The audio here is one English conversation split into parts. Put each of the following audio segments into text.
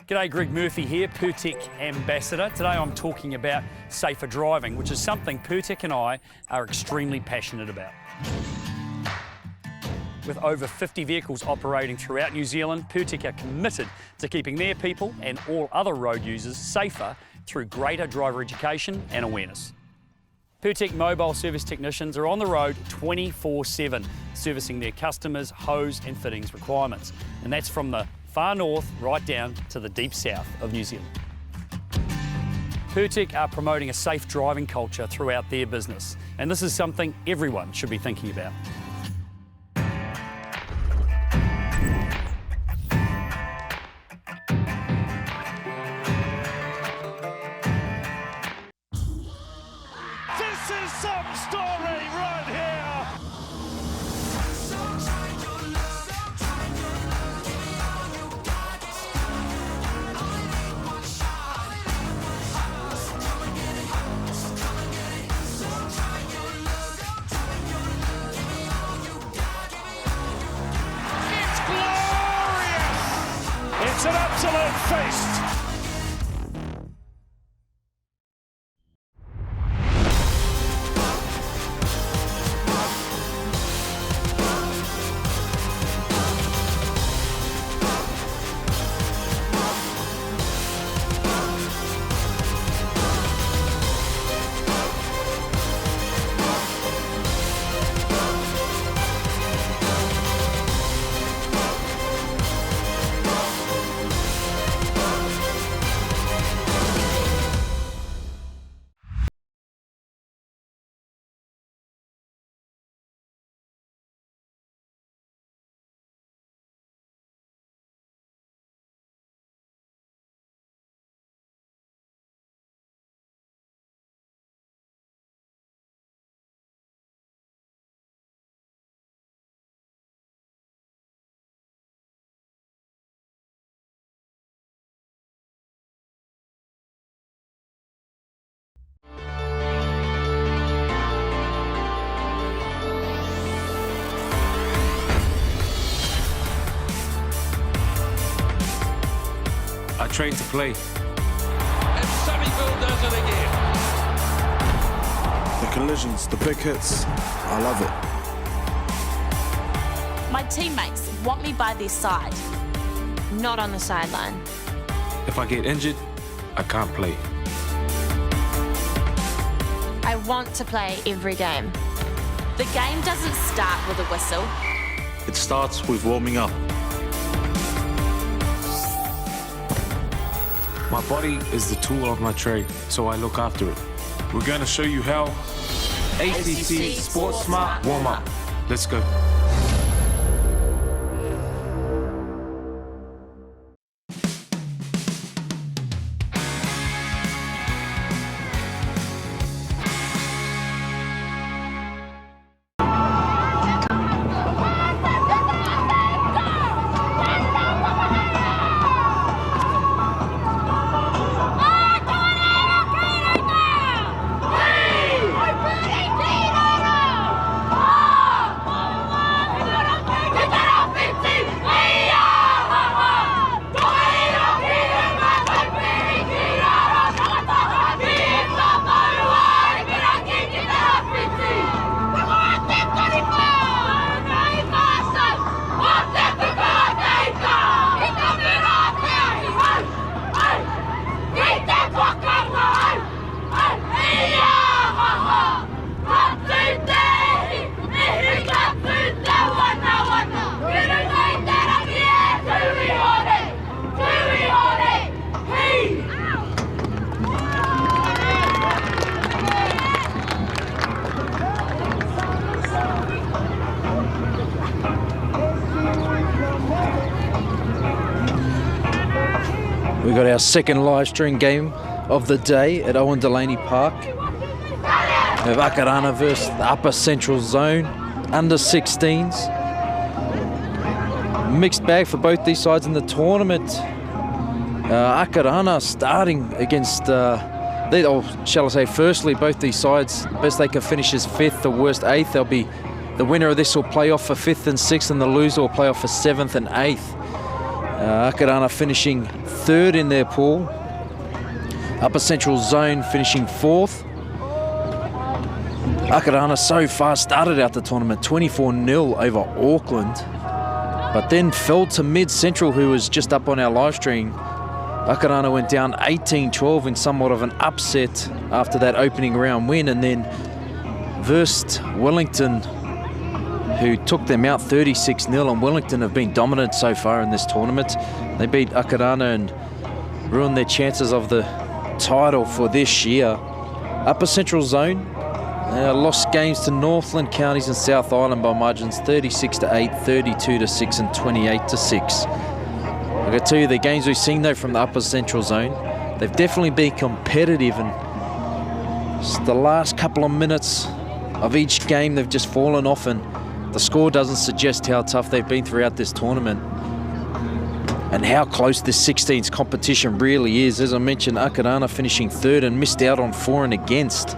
G'day, Greg Murphy here, Purtec Ambassador. Today I'm talking about safer driving, which is something Purtec and I are extremely passionate about. With over 50 vehicles operating throughout New Zealand, Purtec are committed to keeping their people and all other road users safer through greater driver education and awareness. Purtec mobile service technicians are on the road 24/7, servicing their customers' hose and fittings requirements. And that's from the far north right down to the deep south of New Zealand. Purtec are promoting a safe driving culture throughout their business, and this is something everyone should be thinking about. This is some story right here! It's an absolute feast. I train to play. And Sunnyville does it again. The collisions, the big hits, I love it. My teammates want me by their side, not on the sideline. If I get injured, I can't play. I want to play every game. The game doesn't start with a whistle. It starts with warming up. My body is the tool of my trade, so I look after it. We're going to show you how. ACC Sports Smart Warm Up. Let's go. We got our second live stream game of the day at Owen Delany Park. We have Akarana versus the Upper Central Zone, under 16s. Mixed bag for both these sides in the tournament. Akarana starting against, shall I say, firstly, both these sides, best they can finish is 5th, the worst 8th. They'll be, the winner of this will play off for 5th and 6th, and the loser will play off for 7th and 8th. Akarana finishing third in their pool. Upper Central Zone finishing fourth. Akarana so far started out the tournament 24-0 over Auckland, but then fell to Mid Central, who was just up on our live stream. Akarana went down 18-12 in somewhat of an upset after that opening round win, and then versed Wellington, who took them out 36-0, and Wellington have been dominant so far in this tournament. They beat Akarana and ruined their chances of the title for this year. Upper Central Zone lost games to Northland Counties and South Island by margins 36-8, 32-6 and 28-6. I can tell you the games we've seen though from the Upper Central Zone, they've definitely been competitive, and just the last couple of minutes of each game they've just fallen off, and the score doesn't suggest how tough they've been throughout this tournament and how close this 16s competition really is. As I mentioned, Akarana finishing third and missed out on for and against.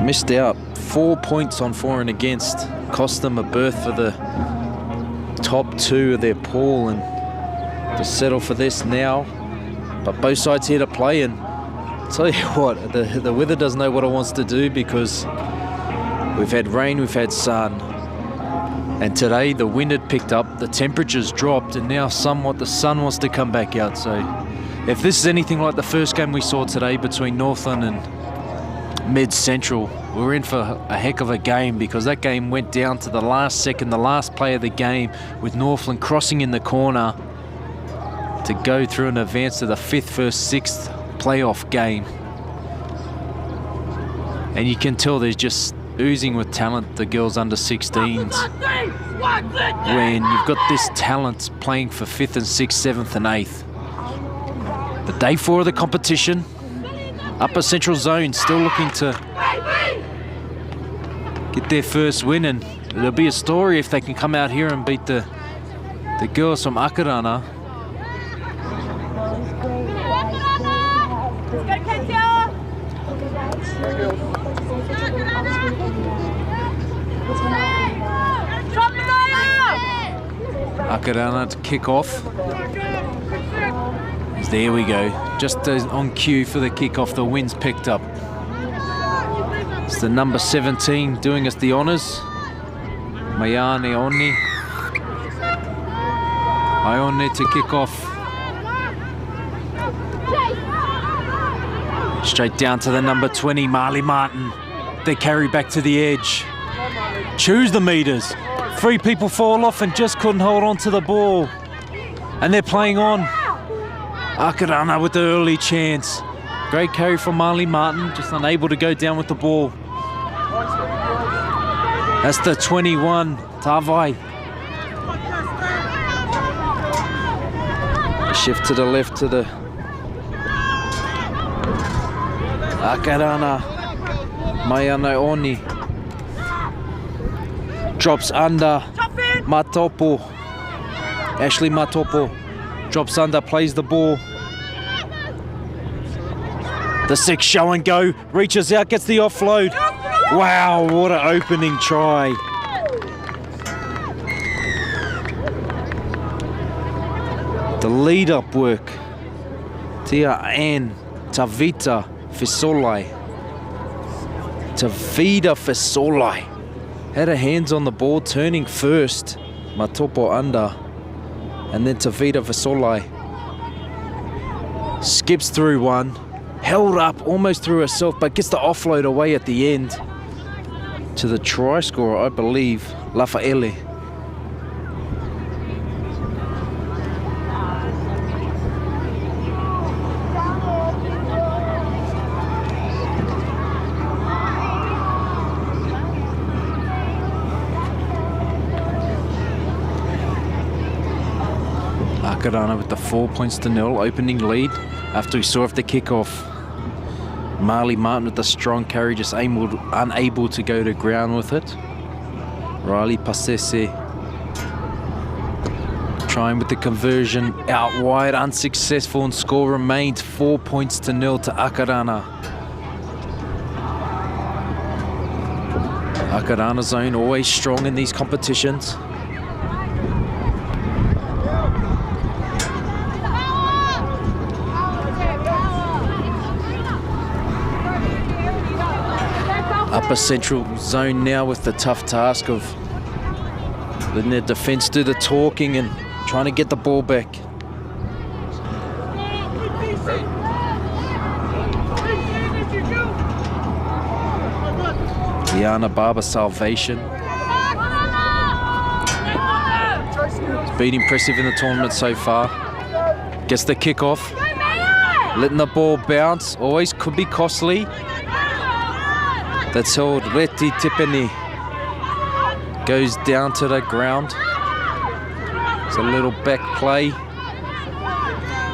Missed out 4 points on for and against, cost them a berth for the top two of their pool, and to settle for this now. But both sides here to play, and I'll tell you what, the weather doesn't know what it wants to do, because we've had rain, we've had sun, and today the wind had picked up, the temperatures dropped, and now somewhat the sun wants to come back out. So if this is anything like the first game we saw today between Northland and Mid Central, we're in for a heck of a game, because that game went down to the last second, the last play of the game, with Northland crossing in the corner to go through and advance to the 5th versus 6th playoff game. And you can tell there's just oozing with talent, the girls under 16s. When you've got this talent playing for 5th and 6th, 7th and 8th. The day 4 of the competition, Upper Central Zone still looking to get their first win, and it'll be a story if they can come out here and beat the girls from Akarana. Akarana to kick off. There we go, just on cue for the kickoff, the wind's picked up. It's the number 17 doing us the honours, Mayane Oni. Ione to kick off. Straight down to the number 20, Marley Martin. They carry back to the edge. Choose the meters. 3 people fall off and just couldn't hold on to the ball. And they're playing on. Akarana with the early chance. Great carry from Marley Martin, just unable to go down with the ball. That's the 21, Tavai. Shift to the left to the Akarana. Mayana Oni. Drops under. Matopo. Ashley Matopo. Drops under, plays the ball. The 6 show and go, reaches out, gets the offload. Wow, what an opening try. The lead up work. Tia Ann Tavita Fisolai. Tavita Fisolai. Had her hands on the ball, turning first. Matopo under. And then Tavita Vasolai skips through one, held up almost through herself, but gets the offload away at the end to the try scorer, I believe, Lafaele. Akarana with the 4 points to 0 opening lead after we saw off the kickoff. Marley Martin with the strong carry, just unable to go to ground with it. Riley Pasese trying with the conversion out wide, unsuccessful, and score remains 4 points to 0 to Akarana. Akarana Zone always strong in these competitions. Upper Central Zone now with the tough task of letting their defence do the talking and trying to get the ball back. Liana Barber Salvation. It's been impressive in the tournament so far. Gets the kick-off. Letting the ball bounce. Always could be costly. That's held. Reti Tipeni goes down to the ground. It's a little back play.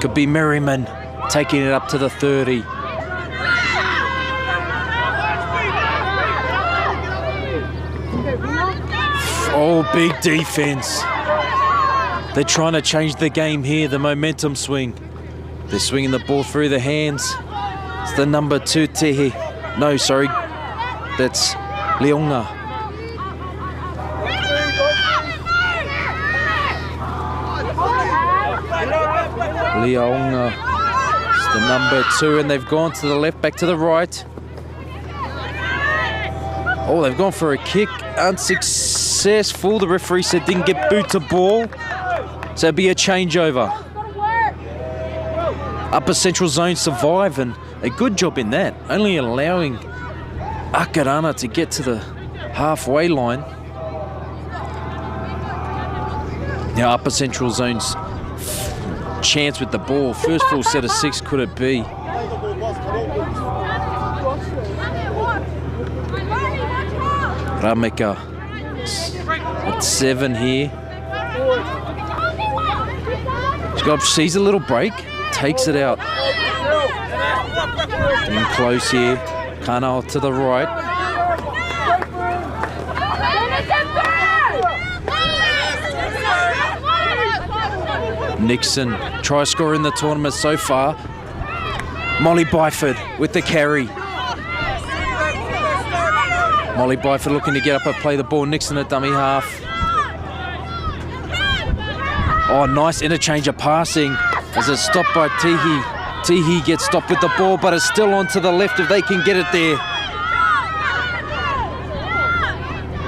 Could be Merriman taking it up to the 30. Oh, big defense. They're trying to change the game here, the momentum swing. They're swinging the ball through the hands. It's the number 2, Tehe. No, sorry. That's Leonga. Leonga. It's the number 2, and they've gone to the left, back to the right. Oh, they've gone for a kick. Unsuccessful. The referee said didn't get boot to ball. So it'll be a changeover. Upper Central Zone survive, and a good job in that. Only allowing Akarana to get to the halfway line. Now Upper Central Zone's chance with the ball. First full set of 6 could it be? Rameka at 7 here. Sees a little break, takes it out. Getting close here. Kana to the right. Nixon, try scorer in the tournament so far. Molly Byford with the carry. Molly Byford looking to get up and play the ball. Nixon at dummy half. Oh, nice interchange of passing as it's stopped by Tehe. Tehe gets stopped with the ball, but it's still on to the left if they can get it there.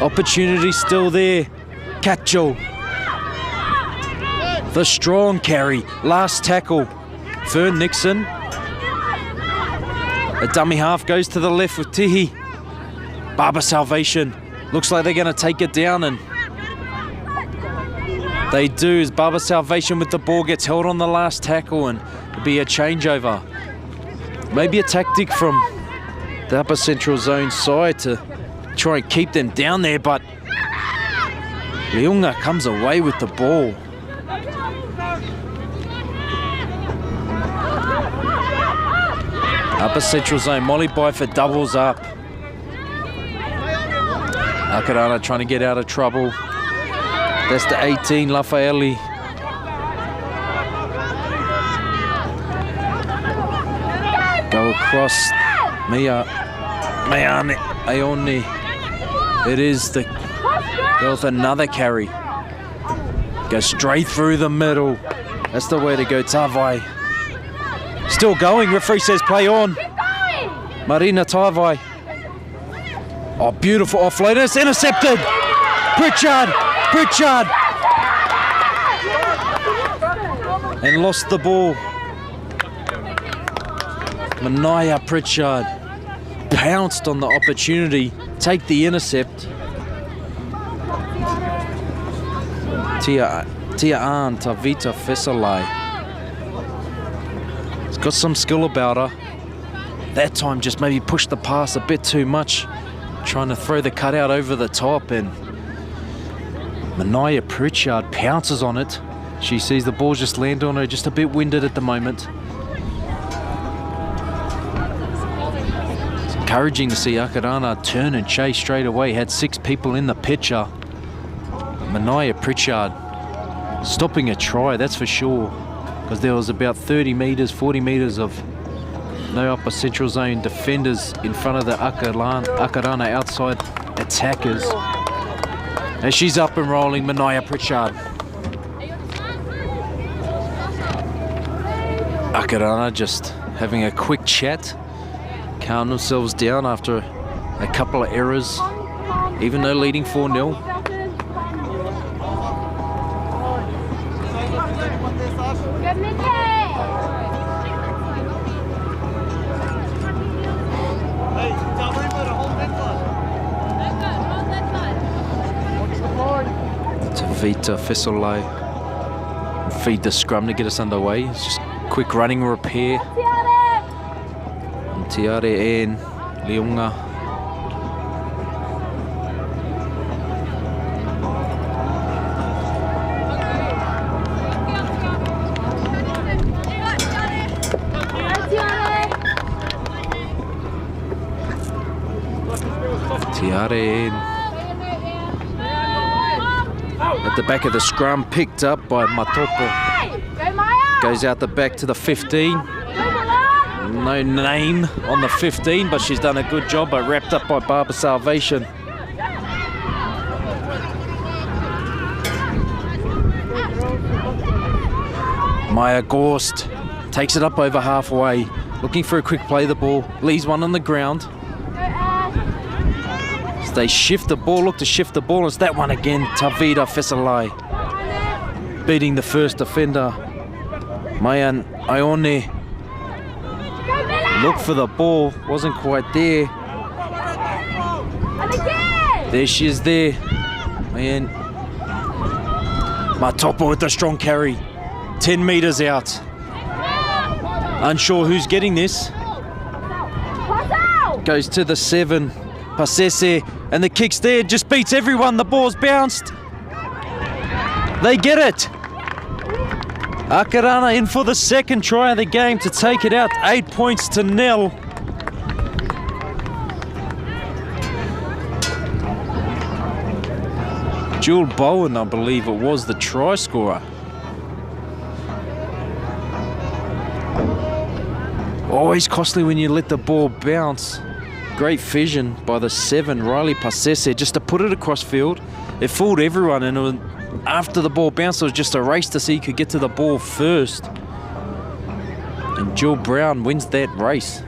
Opportunity still there. Kacho. The strong carry. Last tackle. Fern Nixon. A dummy half goes to the left with Tehe. Barber Salvation. Looks like they're going to take it down, and they do, as Barber Salvation with the ball gets held on the last tackle, and it'll be a changeover. Maybe a tactic from the Upper Central Zone side to try and keep them down there, but Leunga comes away with the ball. Upper Central Zone, Molly Byford doubles up. Akarana trying to get out of trouble. That's the 18, Lafaeli. Go across. Mayane Aoni. It is the girl with another carry. Go straight through the middle. That's the way to go, Tavai. Still going, referee says play on. Marina Tavai. Oh, beautiful offload. It's intercepted. Pritchard. And lost the ball. Manaya Pritchard pounced on the opportunity. Take the intercept. Tia Ann Tavita Fesalai. She's got some skill about her. That time just maybe pushed the pass a bit too much. Trying to throw the cutout over the top, and Manaya Pritchard pounces on it. She sees the ball just land on her, just a bit winded at the moment. It's encouraging to see Akarana turn and chase straight away. Had 6 people in the picture. Manaya Pritchard stopping a try, that's for sure, because there was about 30 metres, 40 metres of no Upper Central Zone defenders in front of the Akarana outside attackers. As she's up and rolling, Manaya Pritchard. Akarana just having a quick chat, calm themselves down after a couple of errors, even though leading 4-0. Tavita Fesolai feed the scrum to get us underway. It's just quick running repair. Tiare en Leunga. Tiare en. At the back of the scrum, picked up by Taupo. Goes out the back to the 15. No name on the 15, but she's done a good job, but wrapped up by Barber Salvation. Maya Gorst takes it up over halfway, looking for a quick play the ball, leaves one on the ground. So they shift the ball, look to shift the ball, it's that one again, Tavita Fesalai. Beating the first defender, Mayan Ione. Look for the ball, wasn't quite there. There she is there. And Taupo with a strong carry. 10 metres out. Unsure who's getting this. Goes to the 7. Pasese, and the kick's there, just beats everyone. The ball's bounced. They get it. Akarana in for the second try of the game to take it out, 8 points to 0. Jewel Bowen, I believe it was, the try scorer. Always costly when you let the ball bounce. Great vision by the 7, Riley Pasese, just to put it across field. It fooled everyone, and it was, after the ball bounced, it was just a race to see who could get to the ball first. And Jill Brown wins that race.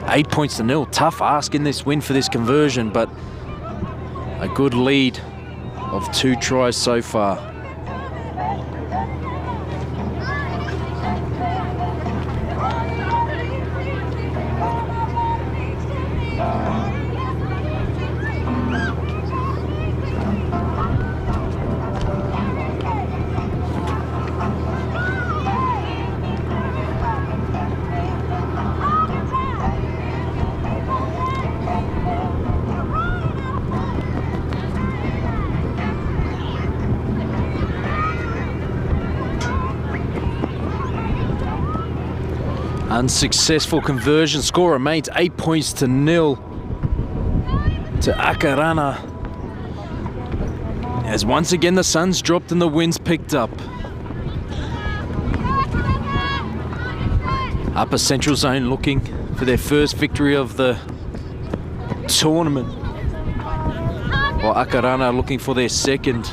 8 points to 0. Tough ask in this win for this conversion, but a good lead of 2 tries so far. Unsuccessful conversion, score remains 8 points to 0 to Akarana. As once again the sun's dropped and the wind's picked up. Upper Central Zone looking for their first victory of the tournament, while Akarana looking for their second.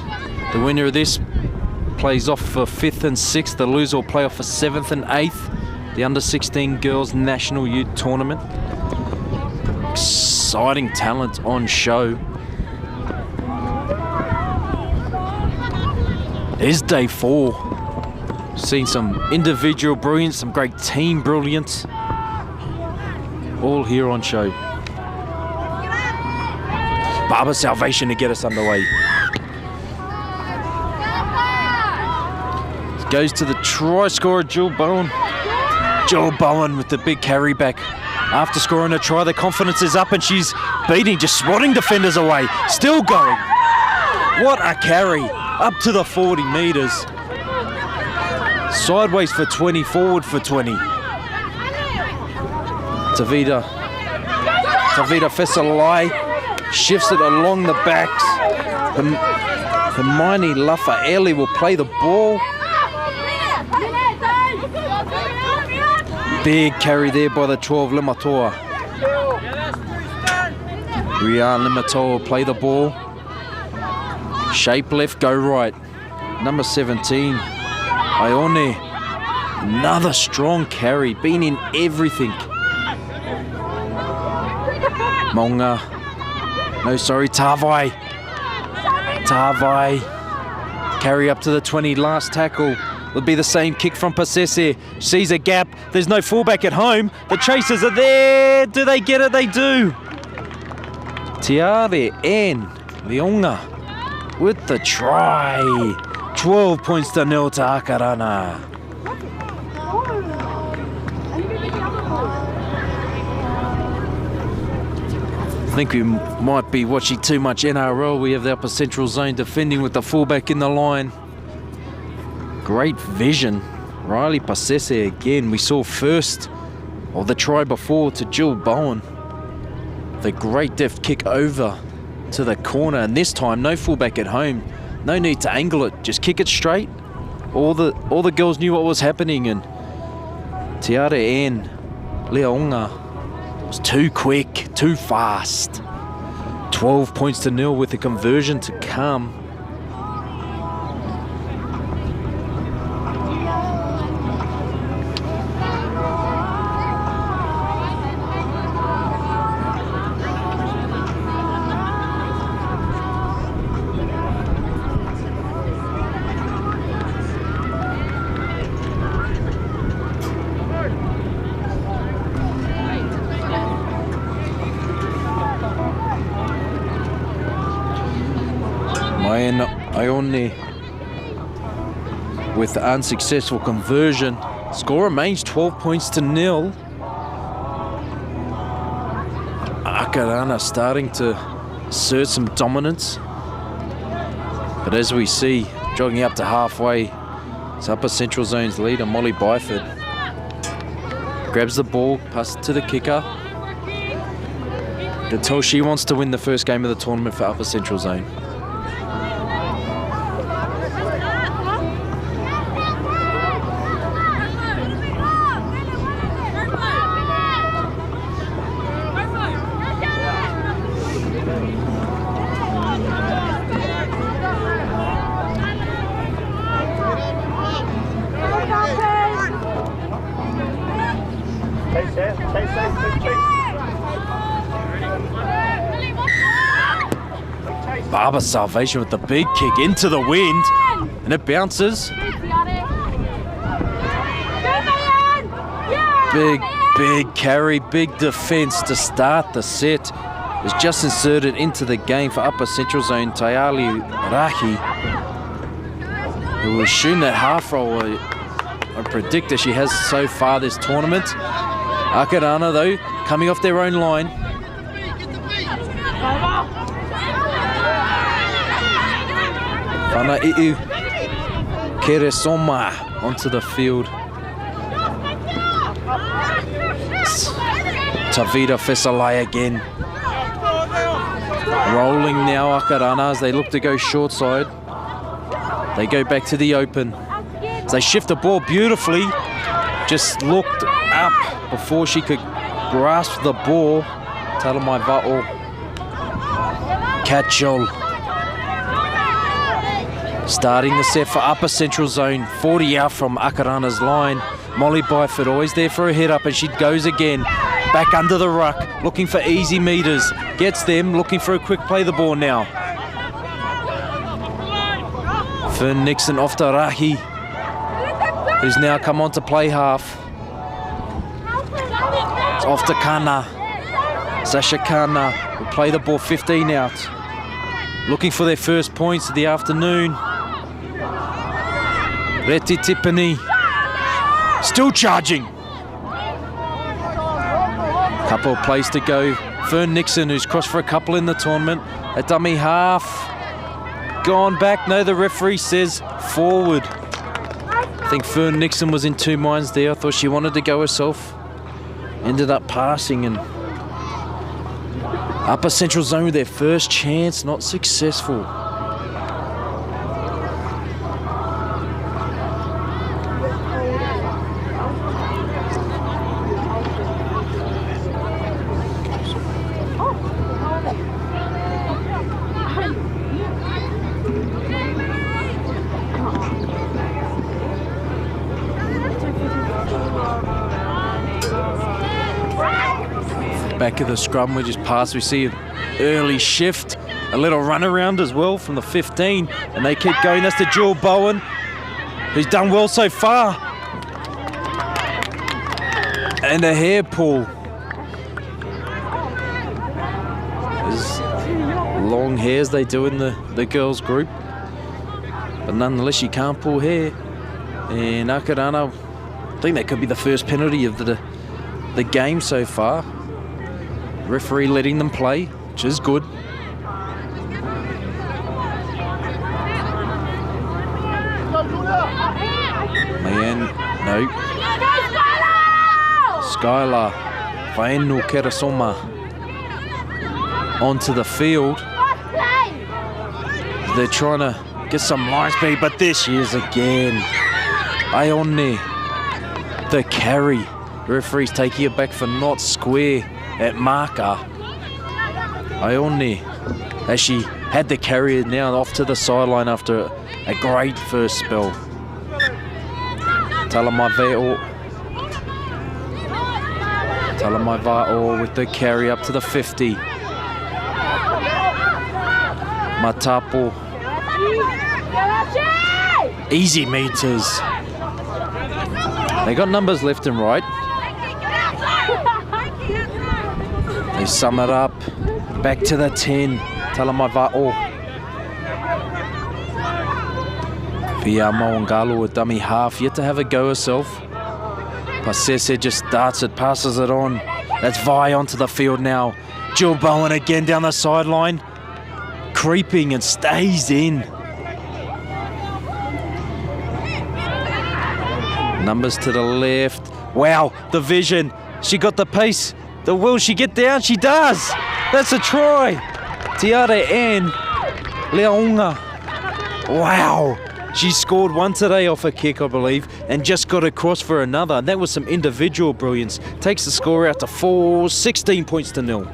The winner of this plays off for 5th and 6th. The loser will play off for 7th and 8th. The Under-16 Girls National Youth Tournament. Exciting talent on show. It's day 4. Seen some individual brilliance, some great team brilliance. All here on show. Barber Salvation to get us underway. Goes to the try scorer, Jill Bowen. Jill Bowen with the big carry back. After scoring a try, the confidence is up and she's beating, just swatting defenders away. Still going. What a carry. Up to the 40 metres. Sideways for 20, forward for 20. Tavita Fesalai shifts it along the backs. Hermione Lafaeli will play the ball. Big carry there by the 12, Limatoa. Rian Limatoa will play the ball. Shape left, go right. Number 17, Ione. Another strong carry, been in everything. Monga. No, sorry, Tavai. Tavai. Carry up to the 20, last tackle. Will be the same kick from Pasese. Sees a gap. There's no fullback at home. The chasers are there. Do they get it? They do. Tiare N. Leonga with the try. 12 points to 0 to Akarana. I think we might be watching too much NRL. We have the upper central zone defending with the fullback in the line. Great vision. Riley Pasese again. We saw first, or the try before, to Jill Bowen. The great deft kick over to the corner, and this time no fullback at home. No need to angle it. Just kick it straight. All the girls knew what was happening, and Tiare N. Leonga was too quick, too fast. 12 points to 0 with the conversion to come. Ione with the unsuccessful conversion. Score remains 12 points to 0. Akarana starting to assert some dominance. But as we see, jogging up to halfway, it's Upper Central Zone's leader, Molly Byford. Grabs the ball, passes to the kicker. Can tell she wants to win the first game of the tournament for Upper Central Zone. Barber Salvation with the big kick into the wind, and it bounces. Big carry, big defence to start the set. It was just inserted into the game for Upper Central Zone, Tayali Rahi, who was shooting that half roll, a predictor she has so far this tournament. Akarana though, coming off their own line. Whanai'u Keresoma onto the field. Tavita Fesalai again. Rolling now Akarana as they look to go short side. They go back to the open. As they shift the ball beautifully. Just looked up before she could grasp the ball. Talamai Va'o. Catchall. Starting the set for Upper Central Zone, 40 out from Akarana's line. Molly Byford always there for a hit up, and she goes again. Back under the ruck, looking for easy meters. Gets them, looking for a quick play the ball now. Fern Nixon off to Rahi, who's now come on to play half. It's off to Kana. Sasha Kana will play the ball 15 out. Looking for their first points of the afternoon. Reti Tipani still charging. Couple of plays to go. Fern Nixon, who's crossed for a couple in the tournament. A dummy half. Gone back. No, the referee says forward. I think Fern Nixon was in two minds there. I thought she wanted to go herself. Ended up passing, and Upper Central Zone with their first chance, not successful. Back of the scrum, we just passed. We see an early shift, a little run around as well from the 15, and they keep going. That's to Jewel Bowen, who's done well so far. And a hair pull. There's long hairs they do in the girls group, but nonetheless you can't pull hair. And Akarana, I think that could be the first penalty of the game so far. Referee letting them play, which is good. Man, no. Skylar, Faenu Kerasoma onto the field. They're trying to get some line speed, but this year's again. Ione, the carry. Referee's taking it back for not square at marker. Ione, as she had the carrier now off to the sideline after a great first spell. Talamaiva'o with the carry up to the 50. Matapo. Easy meters. They got numbers left and right. They sum it up. Back to the 10. Talamaiva'o. Pia Moangalo with dummy half. Yet to have a go herself. Pasese just starts it, passes it on. That's Vi onto the field now. Jill Bowen again down the sideline. Creeping and stays in. Numbers to the left. Wow, the vision. She got the pace. Will she get down? She does. That's a try. Tiare Ann Leaunga. Wow. She scored one today off a kick, I believe, and just got across for another. And that was some individual brilliance. Takes the score out to 16 points to 0.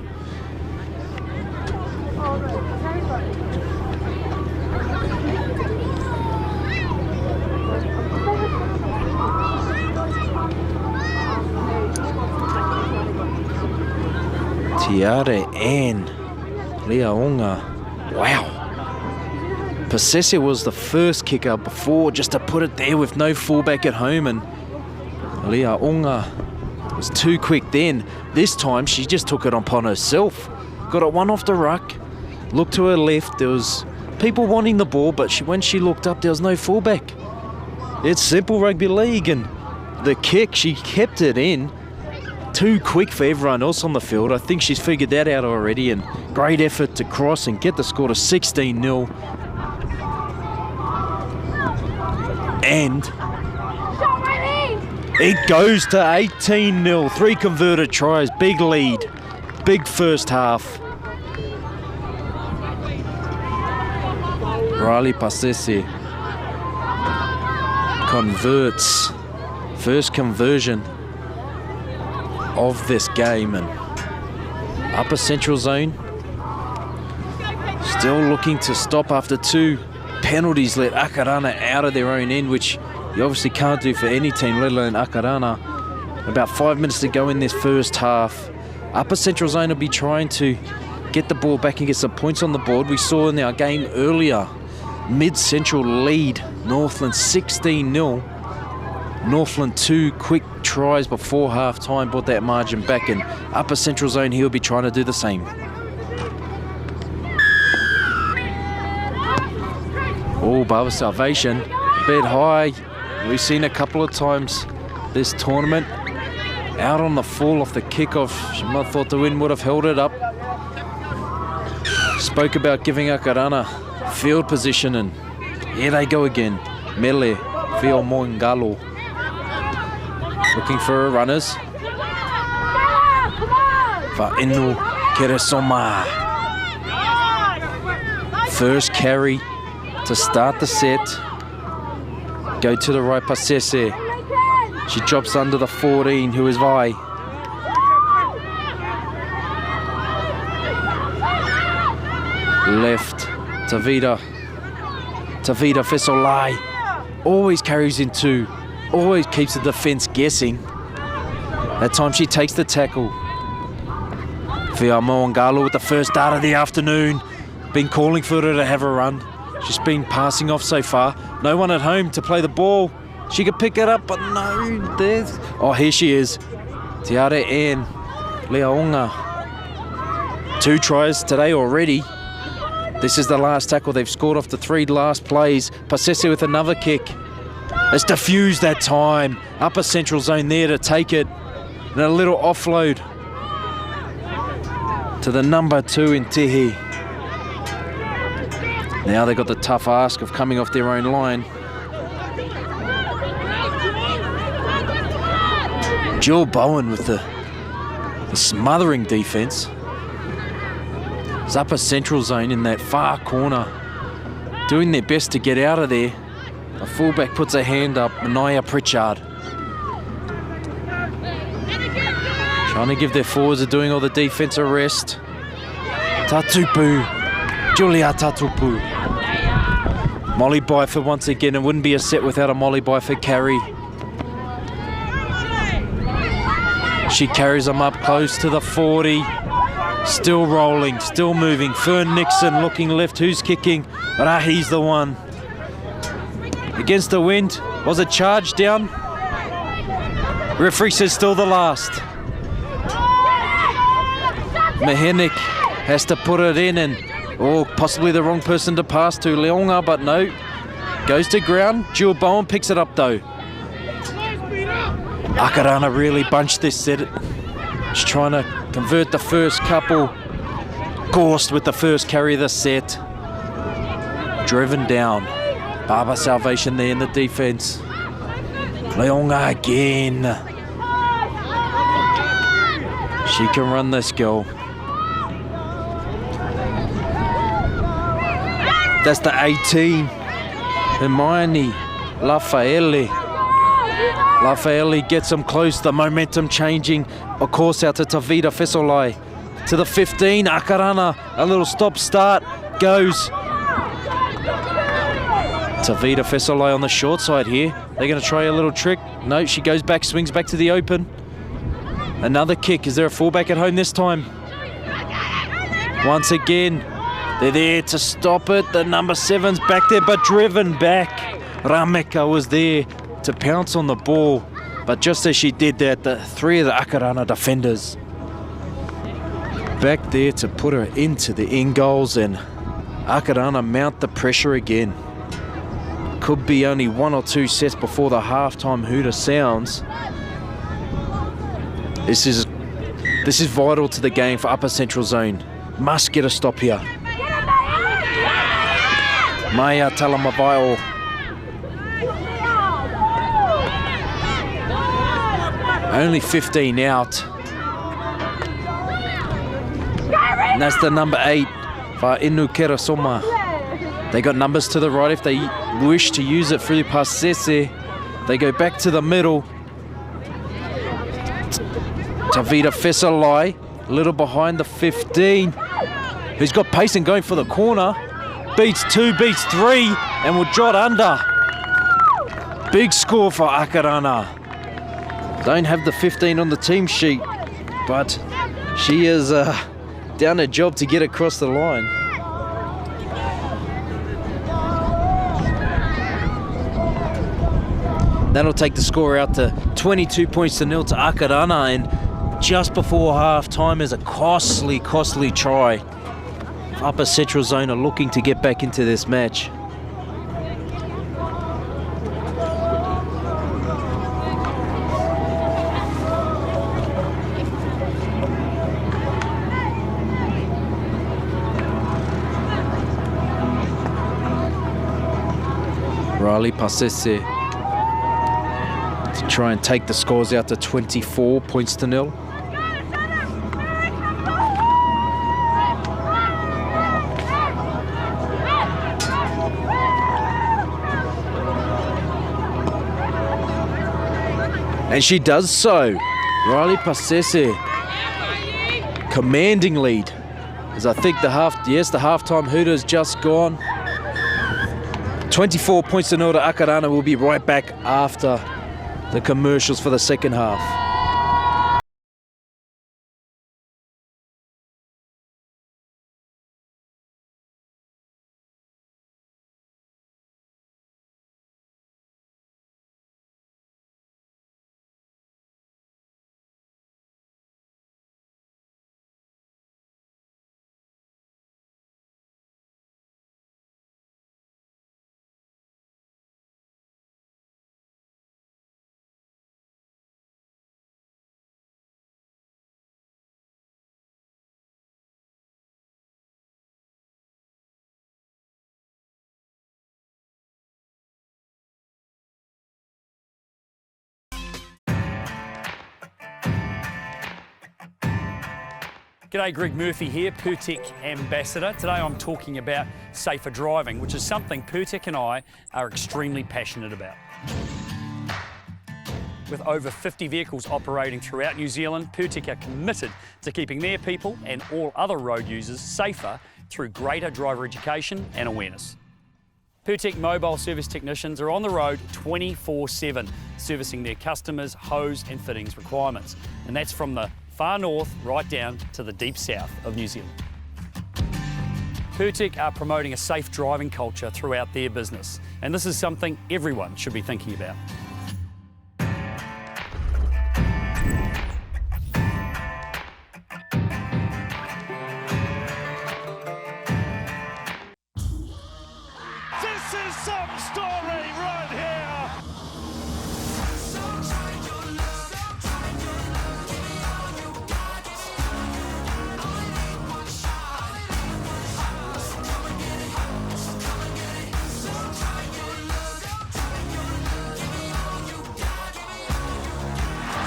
Tiare Ann Leaunga. Wow. Pasese was the first kicker before, just to put it there with no fullback at home, and Leaunga was too quick then. This time she just took it upon herself. Got it one off the ruck, looked to her left, there was people wanting the ball, but when she looked up there was no fullback. It's simple rugby league, and the kick, she kept it in. Too quick for everyone else on the field. I think she's figured that out already, and great effort to cross and get the score to 16-0. And it goes to 18-0. 3 converted tries, big lead, big first half. Riley Pasese converts, first conversion of this game, and upper central zone still looking to stop after 2 penalties. Let Akarana out of their own end, which you obviously can't do for any team, let alone Akarana. About 5 minutes to go in this first half. Upper central zone will be trying to get the ball back and get some points on the board. We saw in our game earlier, mid-central lead Northland 16-0. Northland 2 quick tries before half-time brought that margin back, and upper central zone here will be trying to do the same. Oh, Barber Salvation, a bit high. We've seen a couple of times this tournament. Out on the fall off the kickoff. She might have thought the wind would have held it up. Spoke about giving Akarana field position, and here they go again. Mele, Fio Moingalo. Looking for her runners. Fainu Keresoma. First carry to start the set. Go to the right, Pasese. She drops under the 14, who is Vi. Left, Tavita Fesolai. Always carries in 2. Always keeps the defence guessing. That time she takes the tackle. Fiamoangalo with the first dart of the afternoon. Been calling for her to have a run. She's been passing off so far. No one at home to play the ball. She could pick it up, but no, there's... Oh, here she is. Te Are Ann Leaonga. 2 tries today already. This is the last tackle. They've scored off the 3 last plays. Pasese with another kick. It's diffused that time. Upper central zone there to take it. And a little offload to the number 2 in Tihi. Now they've got the tough ask of coming off their own line. Jill Bowen with the smothering defence. It's upper central zone in that far corner, doing their best to get out of there. A fullback puts a hand up, Mania Pritchard. Trying to give their forwards are doing all the defence a rest. Tatupu, Julia Tatupu. Molly Byford once again. It wouldn't be a set without a Molly Byford carry. She carries them up close to the 40. Still rolling, still moving. Fern Nixon looking left. Who's kicking? Rahi's the one. Against the wind. Was it charged down? Referee says still the last. Mehenik has to put it in, and possibly the wrong person to pass to. Leonga, but no. Goes to ground. Jill Bowen picks it up though. Akarana really bunched this set. She's trying to convert the first couple. Gorst with the first carry of the set. Driven down. Baba Salvation there in the defence. Leonga again. She can run this girl. That's the 18. Hermione Lafayette. Lafayette gets them close, the momentum changing. Of course, out to Tavita Fesolai. To the 15, Akarana, a little stop-start, goes. Tavita Fesolai on the short side here. They're going to try a little trick. No, she goes back, swings back to the open. Another kick. Is there a fullback at home this time? Once again, they're there to stop it. The number 7's back there, but driven back. Rameka was there to pounce on the ball, but just as she did that, the 3 of the Akarana defenders back there to put her into the in goals, and Akarana mount the pressure again. Could be only 1 or 2 sets before the halftime hooter sounds. This is vital to the game for upper central zone. Must get a stop here. Maya Talamavaio. Only 15 out. And that's the number 8 for Inu Kerasoma. They got numbers to the right if they wish to use it through Pasese. They go back to the middle. Tavita Fesolai, a little behind the 15. Who's got pace and going for the corner. Beats 2, beats 3, and will jot under. Big score for Akarana. Don't have the 15 on the team sheet, but she has done a job to get across the line. That'll take the score out to 22 points to 0 to Akarana, and just before half time is a costly try. Upper Central Zone are looking to get back into this match. Riley Pasese to try and take the scores out to 24 points to 0. And she does so. Riley Pasese, commanding lead. As I think the halftime hooter's just gone. 24 points to 0 to Akarana. Will be right back after the commercials for the second half. G'day, Greg Murphy here, Pertec Ambassador. Today I'm talking about safer driving, which is something Pertec and I are extremely passionate about. With over 50 vehicles operating throughout New Zealand, Pertec are committed to keeping their people and all other road users safer through greater driver education and awareness. Pertec mobile service technicians are on the road 24/7, servicing their customers' hose and fittings requirements. And that's from the far north right down to the deep south of New Zealand. Pertec are promoting a safe driving culture throughout their business, and this is something everyone should be thinking about. This is some story right here.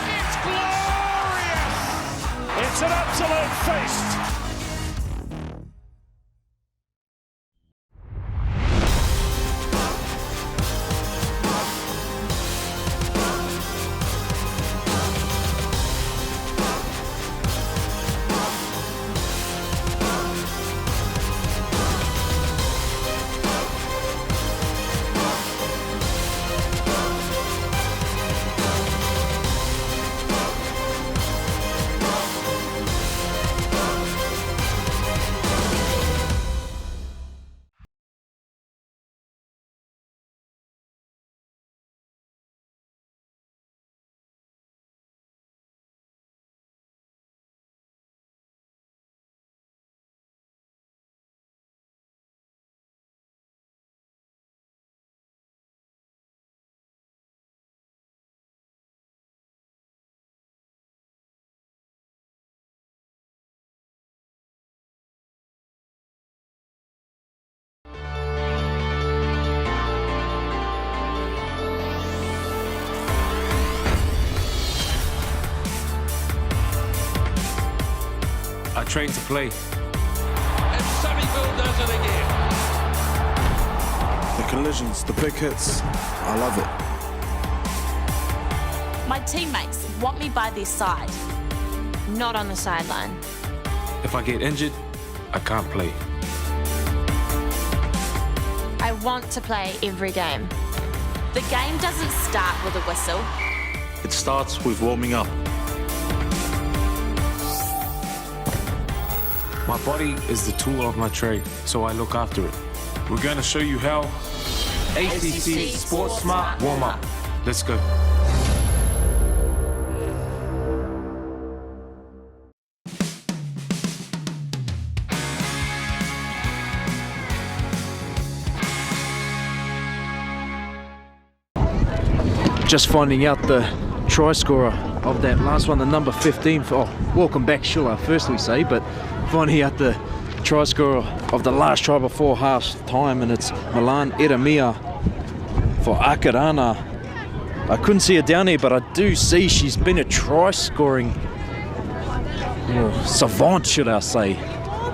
It's glorious. It's an absolute feast. I train to play. And Sunnyville does it again. The collisions, the pickets, I love it. My teammates want me by their side, not on the sideline. If I get injured, I can't play. I want to play every game. The game doesn't start with a whistle. It starts with warming up. My body is the tool of my trade, so I look after it. We're going to show you how. ACC Sports Smart Warm-Up. Let's go. Just finding out the try scorer of that last one, the number 15. Welcome back, shall I firstly say, but finding out the try scorer of the last try before half time, and it's Milan Eramia for Akarana. I couldn't see her down there, but I do see she's been a try scoring savant, should I say.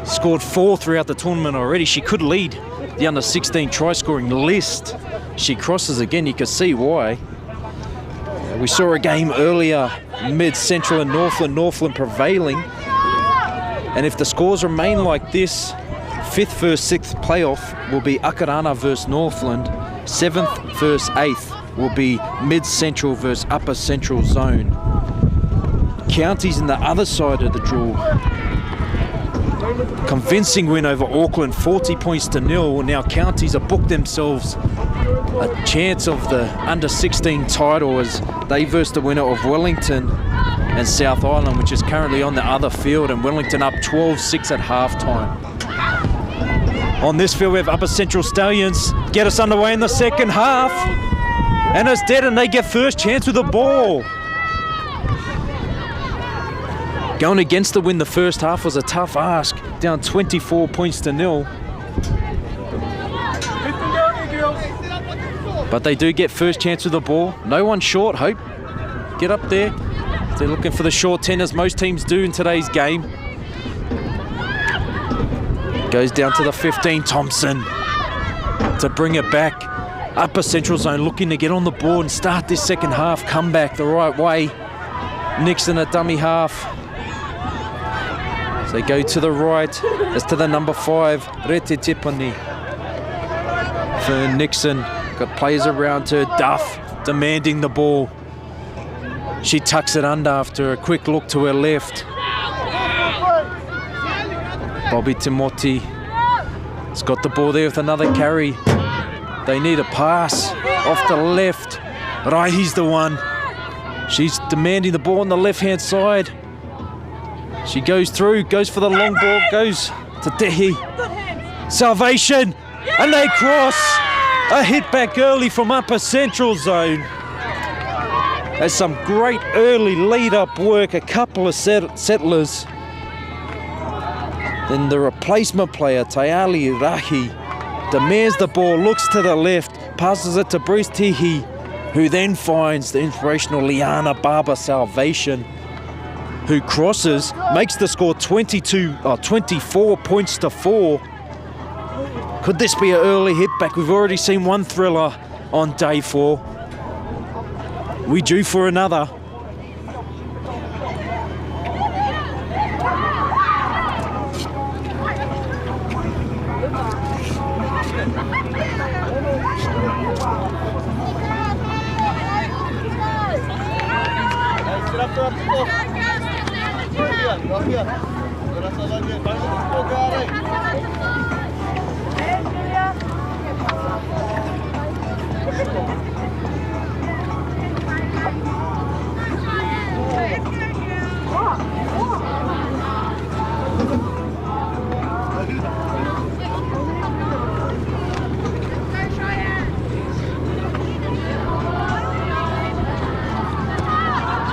Scored 4 throughout the tournament already. She could lead the under 16 try scoring list. She crosses again, you can see why. We saw a game earlier, mid-central and Northland prevailing. And if the scores remain like this, 5th versus 6th playoff will be Akarana versus Northland. 7th versus 8th will be mid-central versus upper central zone. Counties in the other side of the draw. Convincing win over Auckland, 40 points to 0. Now Counties have booked themselves a chance of the under 16 title as they verse the winner of Wellington and South Island, which is currently on the other field, and Wellington up 12-6 at halftime. On this field we have Upper Central Stallions get us underway in the second half, and it's dead and they get first chance with the ball. Going against the win the first half was a tough ask, down 24 points to 0. But they do get first chance with the ball. No one short, Hope. Get up there. They're looking for the short 10 as most teams do in today's game. Goes down to the 15, Thompson to bring it back. Upper Central Zone looking to get on the board and start this second half. Come back the right way. Nixon a dummy half. So they go to the right. It's to the number 5, Rete Tipani. For Nixon, got players around her. Duff demanding the ball. She tucks it under after a quick look to her left. Bobby Timoti has got the ball there with another carry. They need a pass off the left. Raihi's the one. She's demanding the ball on the left-hand side. She goes through, goes for the long ball, goes to Tehi. Salvation, and they cross. A hit back early from Upper Central Zone. There's some great early lead-up work, a couple of settlers. Then the replacement player, Tayali Rahi, demands the ball, looks to the left, passes it to Bruce Tehi, who then finds the inspirational Liana Barber Salvation, who crosses, makes the score 24 points to 4. Could this be an early hit back? We've already seen one thriller on day 4. We due for another.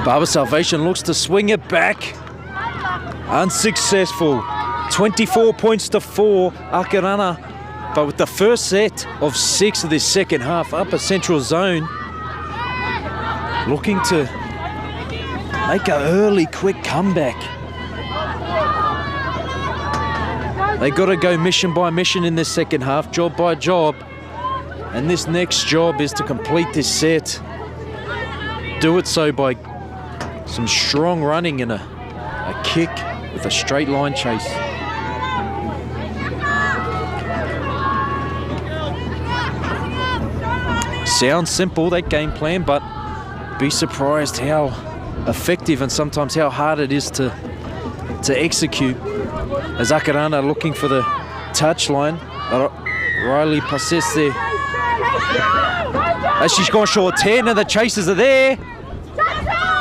Barber Salvation looks to swing it back. Unsuccessful. 24 points to 4, Akarana. But with the first set of 6 of this second half, Upper Central Zone looking to make an early, quick comeback. They got to go mission by mission in this second half, job by job. And this next job is to complete this set. Do it so by some strong running and a kick with a straight line chase. Sounds simple, that game plan, but be surprised how effective and sometimes how hard it is to execute. As Akarana looking for the touchline, Riley passes there. As she's gone short 10 and the chasers are there.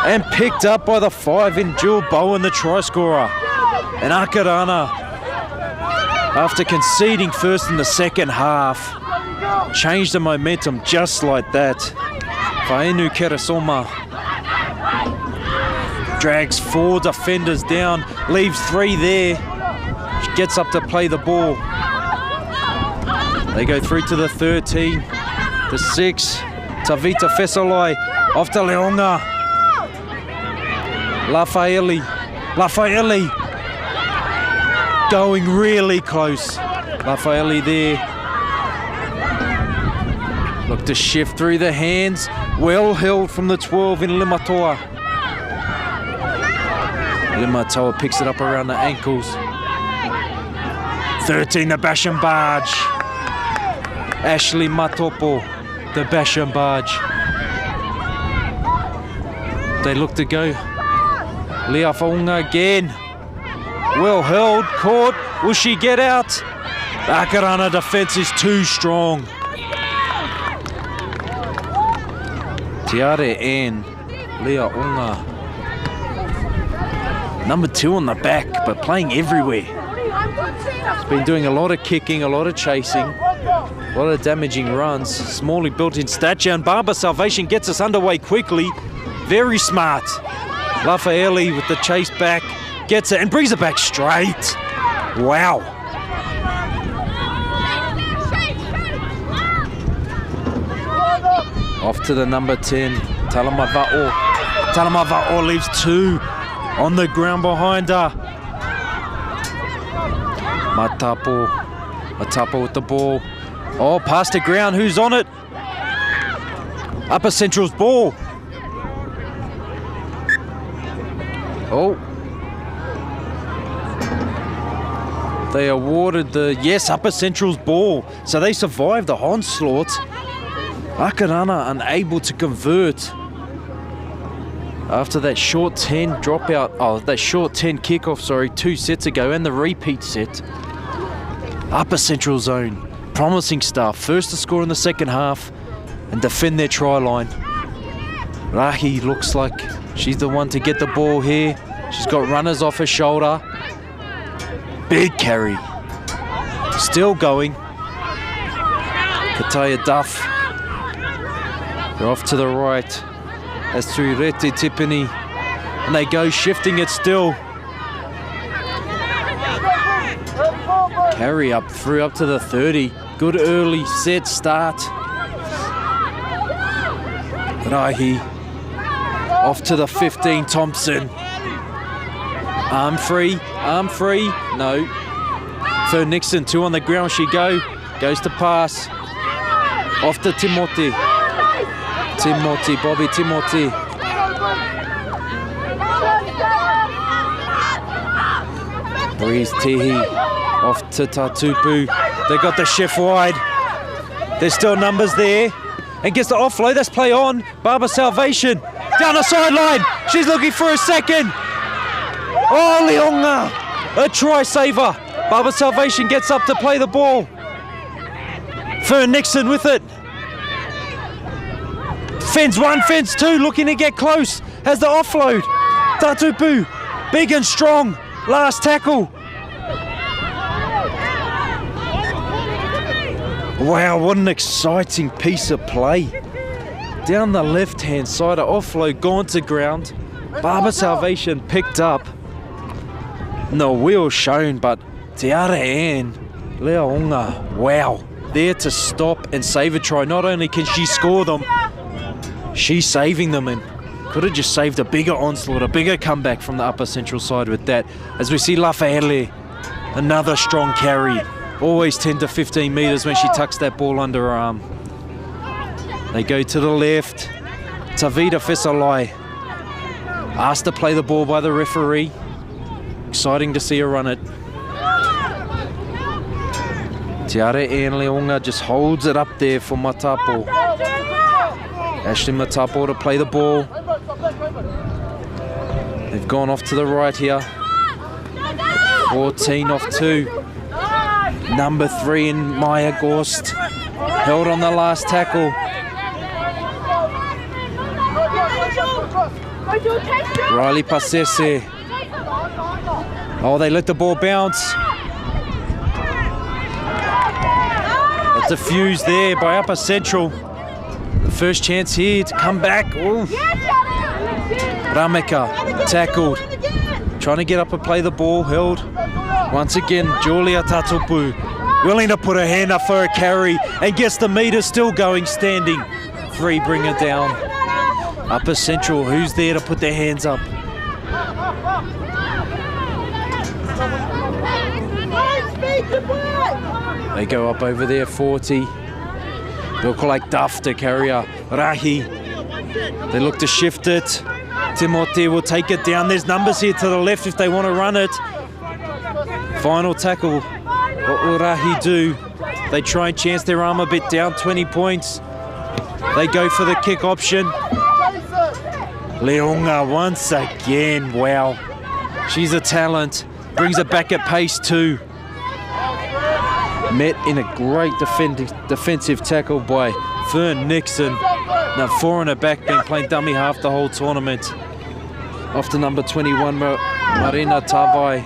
And picked up by the 5 in Jewel Bowen, the try scorer. And Akarana, after conceding first in the second half, changed the momentum just like that. Fainu Keresoma drags 4 defenders down, leaves 3 there. She gets up to play the ball. They go through to the 13, the 6, Tavita Fesolai, off to Leonga. Lafaeli going really close. Lafaeli there. Look to shift through the hands. Well held from the 12 in Limatoa. Limatoa picks it up around the ankles. 13, the bash and barge. Ashley Matopo, the bash and barge. They look to go. Lea Faunga again. Well held, caught. Will she get out? The Akarana defense is too strong. Tiare and Lea Unga. Number 2 on the back, but playing everywhere. He's been doing a lot of kicking, a lot of chasing, a lot of damaging runs. Smallly built in stature, and Barber Salvation gets us underway quickly. Very smart. Lafaeli with the chase back, gets it and brings it back straight. Wow. Off to the number 10, Talamava'o. Talamava'o leaves 2 on the ground behind her. Taupo with the ball. Oh, past the ground. Who's on it? Upper Central's ball. Oh. They awarded Upper Central's ball. So they survived the onslaught. Akarana unable to convert after that short 10 dropout. Oh, that short 10 kickoff, 2 sets ago, and the repeat set. Upper Central zone. Promising stuff. First to score in the second half and defend their try line. Rahi looks like she's the one to get the ball here. She's got runners off her shoulder. Big carry. Still going. Kataya Duff. They're off to the right. As to Rete Tipini. And they go shifting it still. Carry up through up to the 30. Good early set start. Rahi. Off to the 15, Thompson. Arm free. No. Fern Nixon, 2 on the ground she goes to pass. Off to Timothy. Bobby Timothy. Breeze Tihi. Off to Tatupu. They got the shift wide. There's still numbers there. And gets the offload. That's play on. Barbara Salvation. Down the sideline. She's looking for a second. Oh, Leonga. A try saver. Barbara Salvation gets up to play the ball. Fern Nixon with it. Fence 1, fence 2. Looking to get close. Has the offload. Tatupu. Big and strong. Last tackle. Wow, what an exciting piece of play. Down the left-hand side, an offload gone to ground. Barbara Salvation picked up. No wheel shown, but Te Ara Ann Leonga, wow, there to stop and save a try. Not only can she score them, she's saving them, and could have just saved a bigger onslaught, a bigger comeback from the Upper Central side with that. As we see Lafayette, another strong carry. Always 10 to 15 metres when she tucks that ball under her arm. They go to the left. Tavita Fesalai asked to play the ball by the referee. Exciting to see her run it. Te Ara Ann Leonga just holds it up there for Matapo. Ashley Matapo to play the ball. They've gone off to the right here. 14 off 2. Number 3 in Maya Gorst. Held on the last tackle. Riley Pasese. Oh, they let the ball bounce. It's a fuse there by Upper Central. The first chance here to come back. Ooh. Rameka tackled. Trying to get up and play the ball, held. Once again, Julia Tatupu willing to put her hand up for a carry and gets the meter still going, standing. 3 bring her down. Upper Central, who's there to put their hands up? They go up over there, 40. Look like Duff to carry her. Rahi. They look to shift it. Timothy will take it down. There's numbers here to the left if they want to run it. Final tackle. What will Rahi do? They try and chance their arm a bit down, 20 points. They go for the kick option. Leonga once again, wow. She's a talent. Brings it back at pace too. Met in a great defensive tackle by Fern Nixon. Now 4 in her back, been playing dummy half the whole tournament. Off to number 21, Marina Tavai.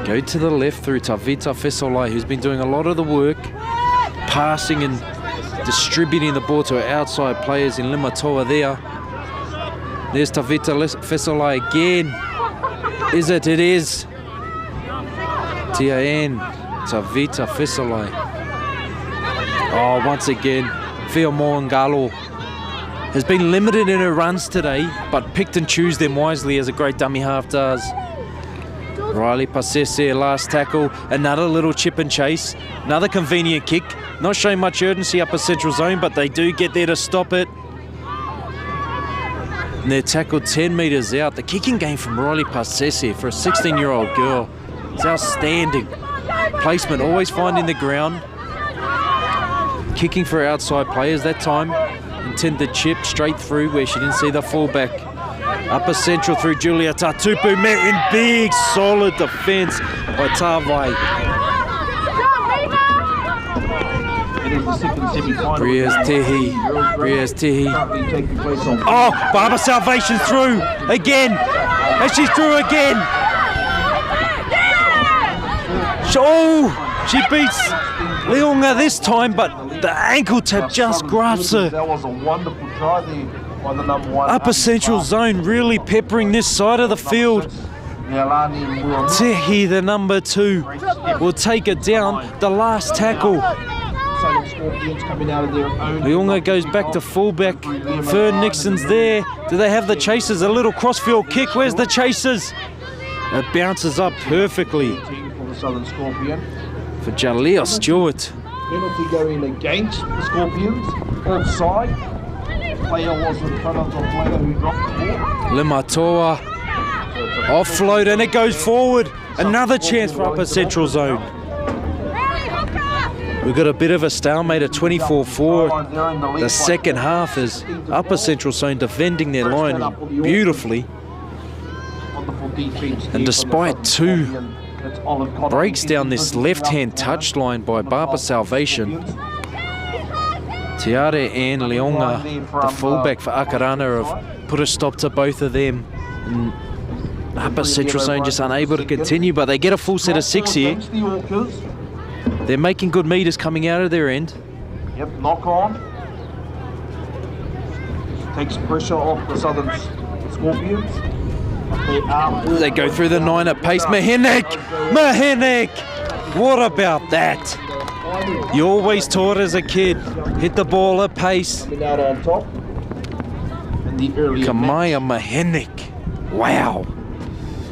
Go to the left through Tavita Fesolai, who's been doing a lot of the work, passing and distributing the ball to her outside players in Limatoa there. There's Tavita Fesolai again. Is it? It is. T-A-N, Tavita Fesolai. Oh, once again, Fio Moangalo. has been limited in her runs today, but picked and choose them wisely as a great dummy half does. Riley Pasese, last tackle, another little chip and chase, another convenient kick. Not showing much urgency upper central zone, but they do get there to stop it. And they're tackled 10 metres out. The kicking game from Riley Pasese for a 16-year-old girl is outstanding. Placement, always finding the ground. Kicking for outside players that time. Intended chip straight through where she didn't see the fullback. Upper central through Julia Taupo, met in big, solid defence by Tawai. Bria's Tehi. Oh, Barber Salvation through again. And she's through again. Oh, she beats Leonga this time, but the ankle tap just grabs her. That was a wonderful try there by the number 1. Upper central zone really peppering this side of the field. Tehi, the number 2, will take it down. The last tackle. Leonga goes back to fullback. Fern Nixon's there. Do they have the chasers? A little crossfield kick. Where's the chasers? It bounces up perfectly for Jaleel Stewart. Penalty going against the Scorpions. Offside. Player was in front of the player who dropped the ball. Limatoa. Offload and it goes forward. Another chance for upper central zone. We've got a bit of a stalemate at 24-4. The second half is upper central zone defending their line beautifully. And despite 2 breaks down this left-hand touchline by Barber Salvation, Tiare and Leonga, the fullback for Akarana, have put a stop to both of them. And upper central zone just unable to continue, but they get a full set of 6 here. They're making good meters coming out of their end. Yep, knock on. Takes pressure off the Southern Scorpions. They go through the 9 at pace. Mahenek! What about that? You always taught as a kid, hit the ball at pace. Out on top. Kamaya Mahenek. Wow.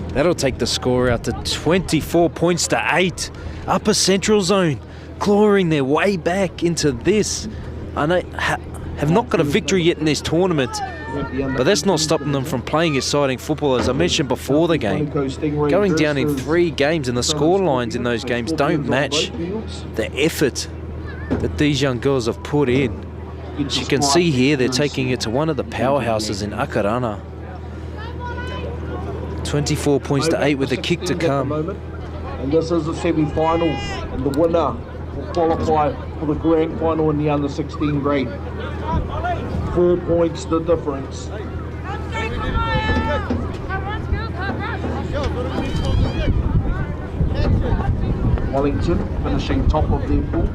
That'll take the score out to 24 points to 8. Upper central zone clawing their way back into this. I know have not got a victory yet in this tournament, but that's not stopping them from playing exciting football, as I mentioned before the game. Going down in 3 games, and the score lines in those games don't match the effort that these young girls have put in. As you can see here, they're taking it to one of the powerhouses in Akarana. 24 points to 8 with a kick to come. And this is the semi-final, and the winner will qualify for the grand final in the under 16 grade. 4 points the difference. Wellington finishing top of their pool.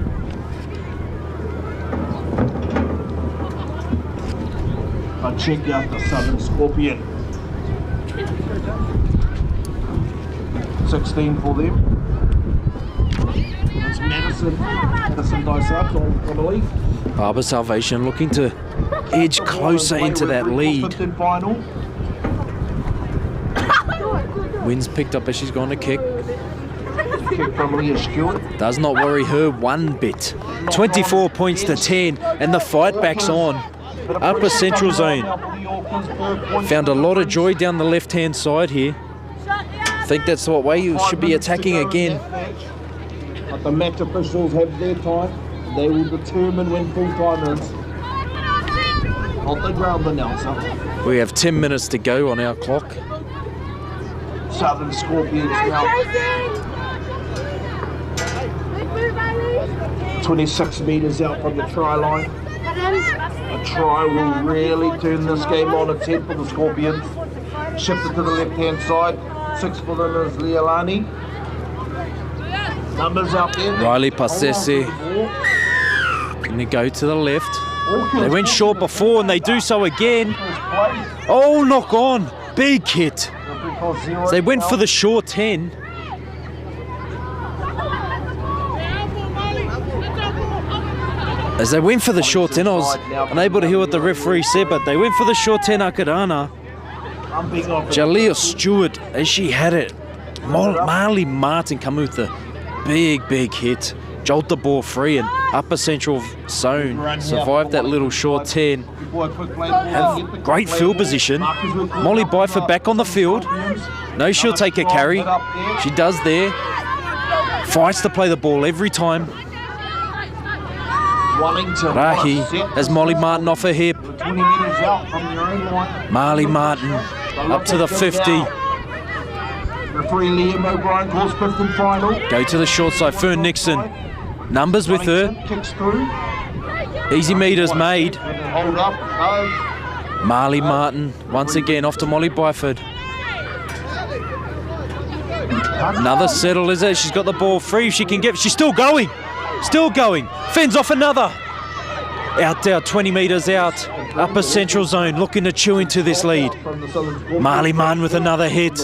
But check out the Southern Scorpion. 16 for them. It's Madison Dysart, I believe. Barber Salvation looking to edge closer into that lead. Wins picked up as she's gone to kick. Kick from Leah Stewart. Does not worry her one bit. 24 points to 10, and the fight back's on. Upper central zone. Found a lot of joy down the left-hand side here. I think that's the way you should be attacking again. But the match officials have their time. They will determine when full time is. Not the ground announcer. We have 10 minutes to go on our clock. Southern Scorpions now. 26 metres out from the try line. A try will really turn this game on its head for the Scorpions. Shifted to the left-hand side. 6 for them is Leilani. Numbers out there. Riley Pasese. Going to go to the left. They went short before and they do so again. Oh, knock on. Big hit. They went for the short 10. As they went for the short 10, I was unable to hear what the referee said, but they went for the short 10, Akarana. Jaleel Stewart, as she had it. Marley Martin come with the big hit. Jolt the ball free and upper central zone. Survived that little short 10. Have great field position. Molly Byford back on the field. No, she'll take a carry. She does there. Fights to play the ball every time. Rahi has Molly Martin off her hip. Marley Martin up to the 50. Referee Liam O'Brien calls fifth and final. Go to the short side. Fern Nixon. Numbers with her. Kicks through. Easy meters made. Hold up. No. Marley Martin once again off to Molly Byford. Another settle, is it? She's got the ball free. She can get. She's still going. Still going. Fends off another. Out there, 20 metres out. Upper central zone, looking to chew into this lead. Marley Martin with another hit.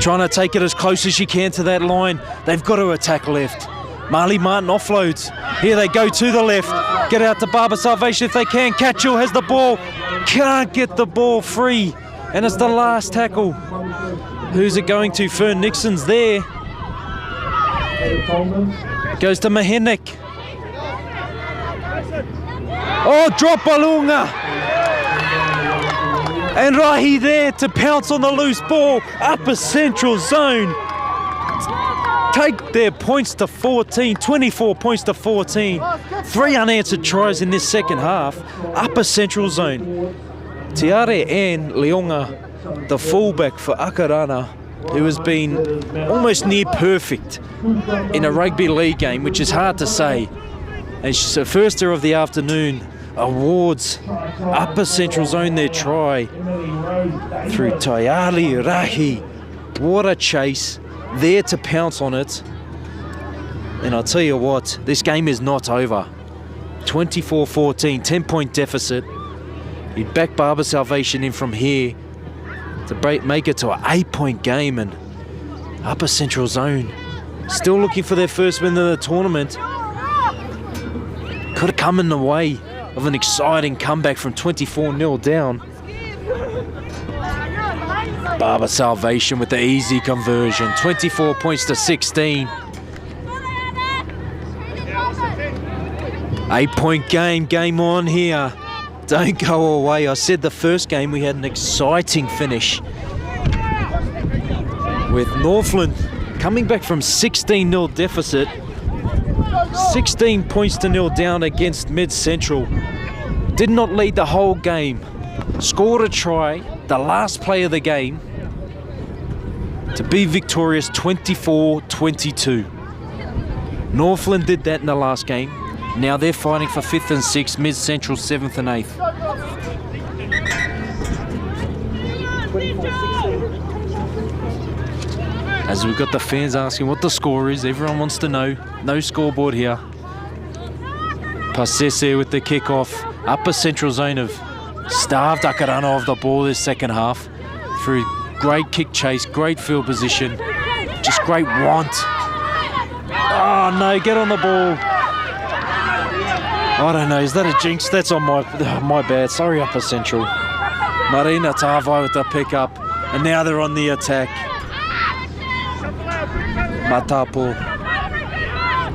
Trying to take it as close as she can to that line. They've got to attack left. Marley Martin offloads. Here they go to the left. Get out to Barber Salvation if they can. Catchell has the ball. Can't get the ball free. And it's the last tackle. Who's it going to? Fern Nixon's there. Goes to Mahenik. Oh, drop by Lunga. And Rahi there to pounce on the loose ball. Upper central zone. Take their points to 14. 24 points to 14. 3 unanswered tries in this second half. Upper central zone. Tiare and Leonga, the fullback for Akarana, who has been almost near perfect in a rugby league game, which is hard to say. And she's the first of the afternoon awards upper central zone their try through Tayali Rahi. What a chase, there to pounce on it. And I'll tell you what, this game is not over. 24-14, 10-point deficit. You'd back Barber Salvation in from here to make it to an 8-point game, and upper central zone still looking for their first win of the tournament. Could have come in the way of an exciting comeback from 24-0 down. Barber Salvation with the easy conversion, 24 points to 16. 8-point game on here. Don't go away. I said the first game we had an exciting finish with Northland coming back from 16-0 deficit. 16 points to 0 down against Mid Central. Did not lead the whole game. Scored a try, the last play of the game, to be victorious 24-22. Northland did that in the last game. Now they're fighting for 5th and 6th, Mid Central 7th and 8th. As we've got the fans asking what the score is, everyone wants to know. No scoreboard here. Pasese with the kickoff. Upper central zone have starved Akarana of the ball this second half through great kick chase, great field position, just great want. Oh no, get on the ball. I don't know, is that a jinx? That's on my bad. Sorry, Upper Central. Marina Taupo with the pickup, and now they're on the attack. Matapo.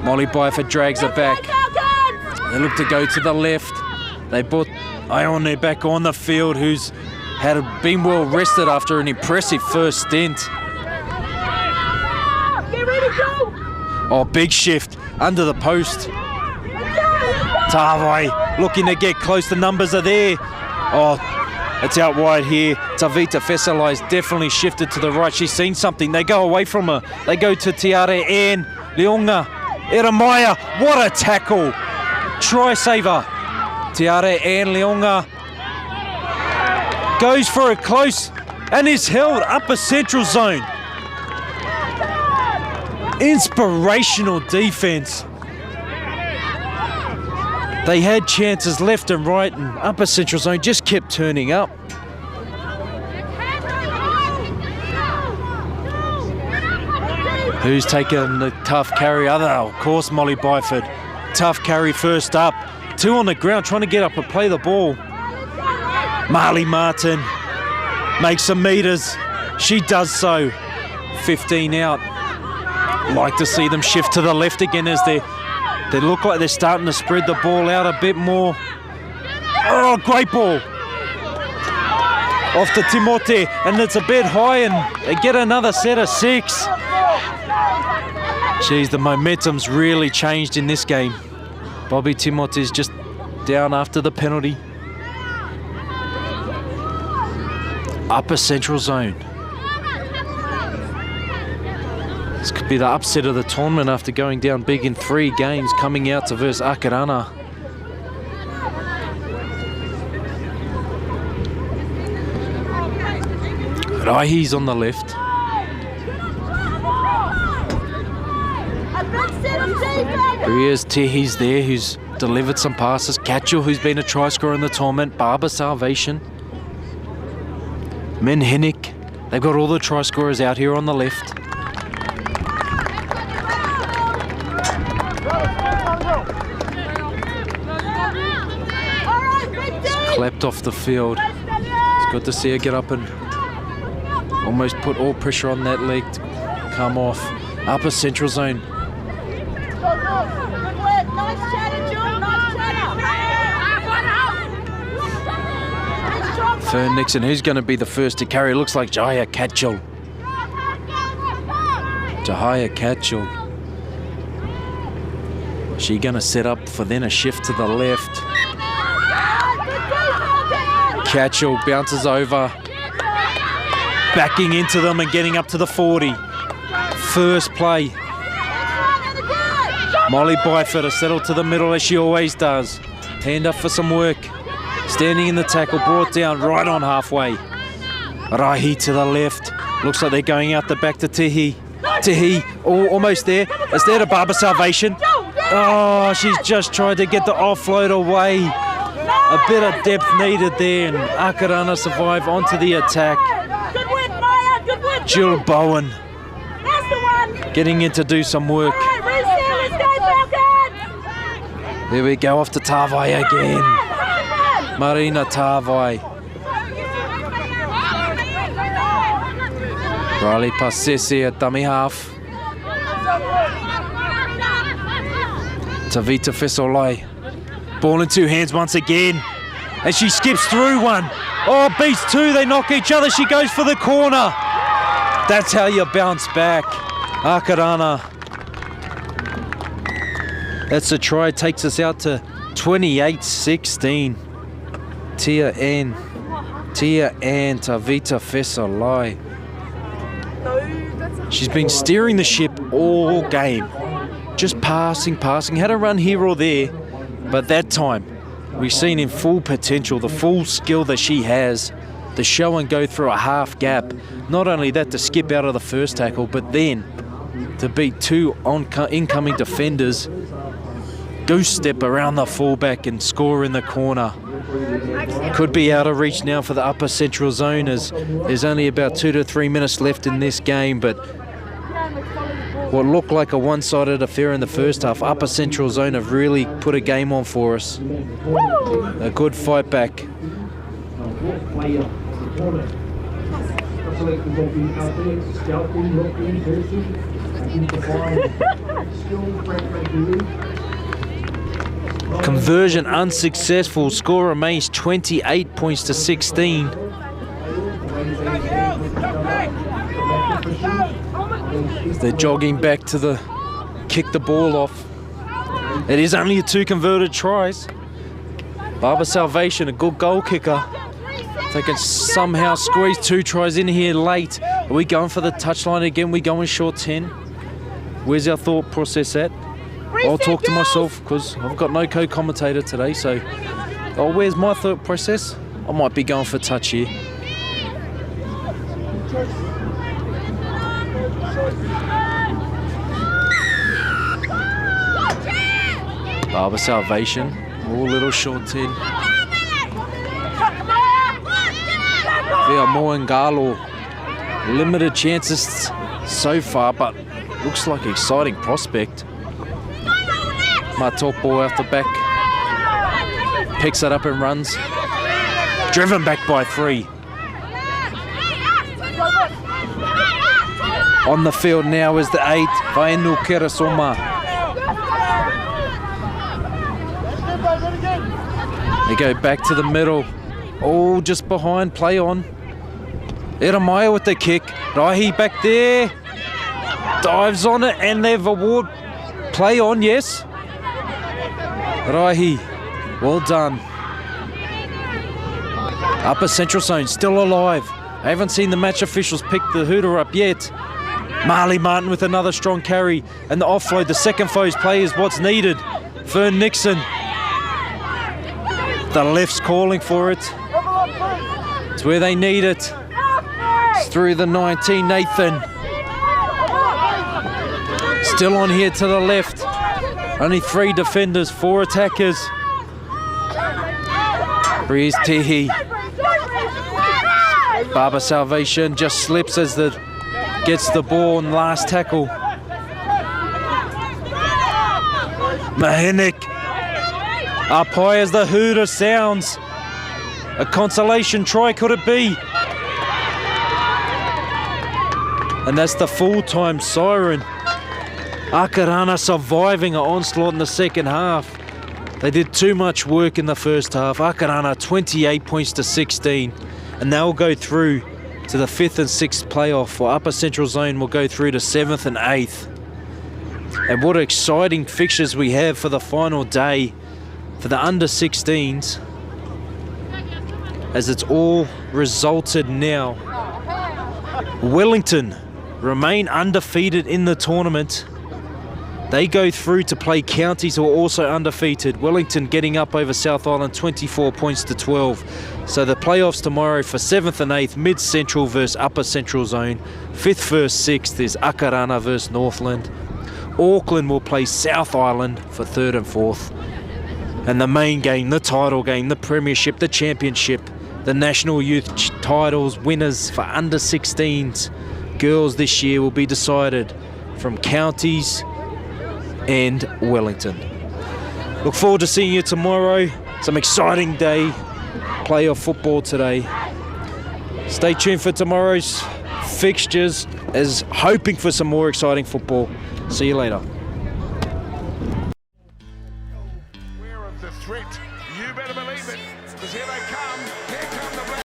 Molly Byford drags it back. They look to go to the left. They put Ione back on the field, who's been well rested after an impressive first stint. Oh, big shift under the post. Tavai looking to get close, the numbers are there. Oh, it's out wide here. Tavita Fesalai's definitely shifted to the right. She's seen something. They go away from her. They go to Tiare and Leonga. Eramaya, what a tackle. Try saver. Tiare and Leonga goes for it close and is held upper central zone. Inspirational defense. They had chances left and right, and upper central zone just kept turning up. Who's taken the tough carry? Of course, Molly Byford. tough carry first up. 2 on the ground trying to get up and play the ball. Marley Martin makes some meters. She does so. 15 out. Like to see them shift to the left again as they look like they're starting to spread the ball out a bit more. Oh, great ball. Off to Timote, and it's a bit high, and they get another set of 6. Geez, the momentum's really changed in this game. Bobby Timote's just down after the penalty. Upper Central Zone. This could be the upset of the tournament after going down big in 3 games, coming out to verse Akarana. Raihi's on the left. Here he is, Tehi's there, who's delivered some passes. Katchel, who's been a try scorer in the tournament. Barber Salvation. Menhenik. They've got all the try scorers out here on the left. It's clapped off the field. It's good to see her get up and almost put all pressure on that leg to come off. Upper Central Zone. Fern Nixon, who's going to be the first to carry? Looks like Jaya Katchel. Jahia Katchel. She going to set up for then a shift to the left. Katchel bounces over. Backing into them and getting up to the 40. First play. Molly Byford to settle to the middle as she always does. Hand up for some work. Standing in the tackle, brought down right on halfway. Raihi to the left. Looks like they're going out the back to Tehi. Tehi, almost there. It's there to Barber Salvation. Oh, she's just tried to get the offload away. A bit of depth needed there, and Akarana survive onto the attack. Jill Bowen getting in to do some work. There we go, off to Tavai again. Marina Tavai. Riley Passesi at dummy half. Tavita Fesolai. Ball in 2 hands once again. And she skips through one. Oh, beats 2. They knock each other. She goes for the corner. That's how you bounce back. Akarana. That's a try. Takes us out to 28-16. Tia Ann Tavita Fesolai. She's been steering the ship all game. Just passing. Had a run here or there. But that time, we've seen in full potential, the full skill that she has, to show and go through a half gap. Not only that, to skip out of the first tackle, but then to beat 2 incoming defenders, goose step around the fullback and score in the corner. Could be out of reach now for the Upper Central Zone, as there's only about 2 to 3 minutes left in this game, but what looked like a one-sided affair in the first half, Upper Central Zone have really put a game on for us. A good fight back. Conversion unsuccessful. Score remains 28 points to 16. They're jogging back to kick the ball off. It is only 2 converted tries. Barber Salvation, a good goal kicker. They can somehow squeeze 2 tries in here late. Are we going for the touchline again? We going short 10? Where's our thought process at? I'll talk to myself because I've got no co-commentator today. So, where's my thought process? I might be going for touch here. Barber Salvation, all little short 10. Via Moangalo, limited chances so far, but looks like an exciting prospect. Taupo out the back. Picks it up and runs. Driven back by 3. On the field now is the 8, Vainu Kerasoma. They go back to the middle. Oh, just behind, play on. Eramaya with the kick. Rahi back there. Dives on it and they've award. Play on, yes. Rahi, well done. Upper Central Zone still alive. I haven't seen the match officials pick the hooter up yet. Marley Martin with another strong carry and the offload. The second foe's play is what's needed. Fern Nixon. The left's calling for it. It's where they need it. It's through the 19, Nathan. Still on here to the left. Only 3 defenders, 4 attackers. Breeze Tehi. Barber Salvation just slips as the gets the ball in last tackle. Mahinik up high as the hooter sounds. A consolation try, could it be? And that's the full-time siren. Akarana surviving an onslaught in the second half. They did too much work in the first half. Akarana 28 points to 16. And they'll go through to the 5th and 6th playoff, for Upper Central Zone will go through to 7th and 8th. And what exciting fixtures we have for the final day for the under 16s, as it's all resulted now. Wellington remain undefeated in the tournament. They go through to play counties who are also undefeated. Wellington getting up over South Island 24 points to 12. So the playoffs tomorrow for 7th and 8th, Mid-Central versus Upper Central Zone. 5th versus 6th is Akarana versus Northland. Auckland will play South Island for 3rd and 4th. And the main game, the title game, the premiership, the championship, the national youth titles winners for under 16s girls this year will be decided from counties and Wellington. Look forward to seeing you tomorrow. Some exciting day, playoff football today. Stay tuned for tomorrow's fixtures, as hoping for some more exciting football. See you later. Aware of the threat, you better believe it, because here they come. Here come the Black.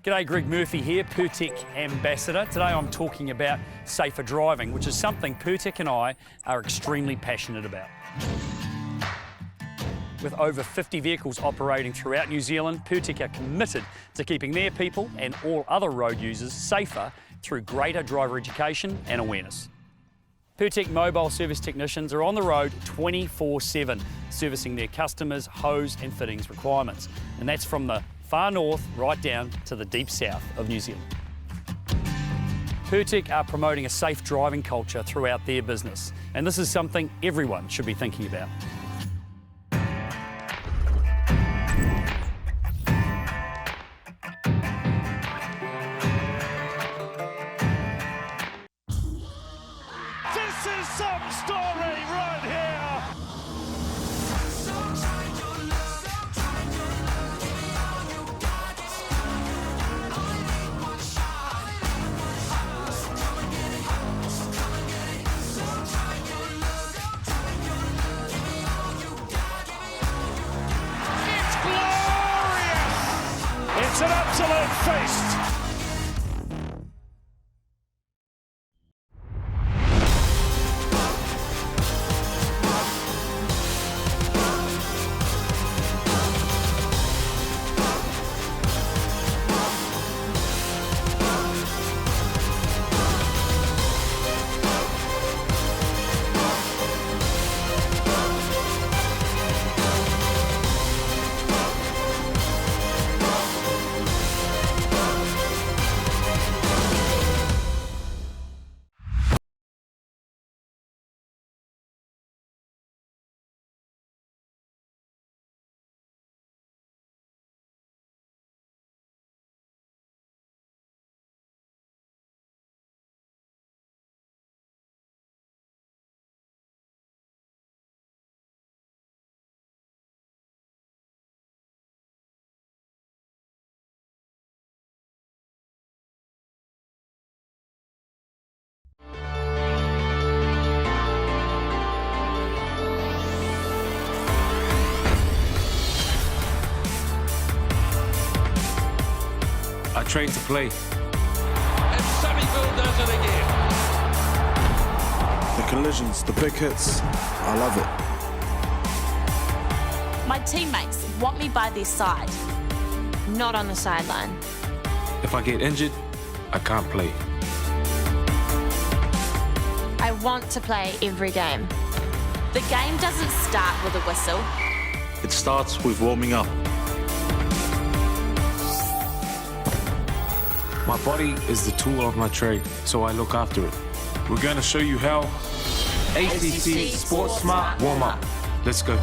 G'day, Greg Murphy here, Pertec Ambassador. Today I'm talking about safer driving, which is something Pertec and I are extremely passionate about. With over 50 vehicles operating throughout New Zealand, Pertec are committed to keeping their people and all other road users safer through greater driver education and awareness. Pertec mobile service technicians are on the road 24/7, servicing their customers' hose and fittings requirements. And that's from the far north right down to the deep south of New Zealand. Pertec are promoting a safe driving culture throughout their business, and this is something everyone should be thinking about. This is some story right here. It's glorious. It's an absolute feast. trade to play. And Summerville does it again. The collisions, the big hits, I love it. My teammates want me by their side, not on the sideline. If I get injured, I can't play. I want to play every game. The game doesn't start with a whistle. It starts with warming up. My body is the tool of my trade, so I look after it. We're going to show you how. ACC Sports Smart Warm-Up. Let's go.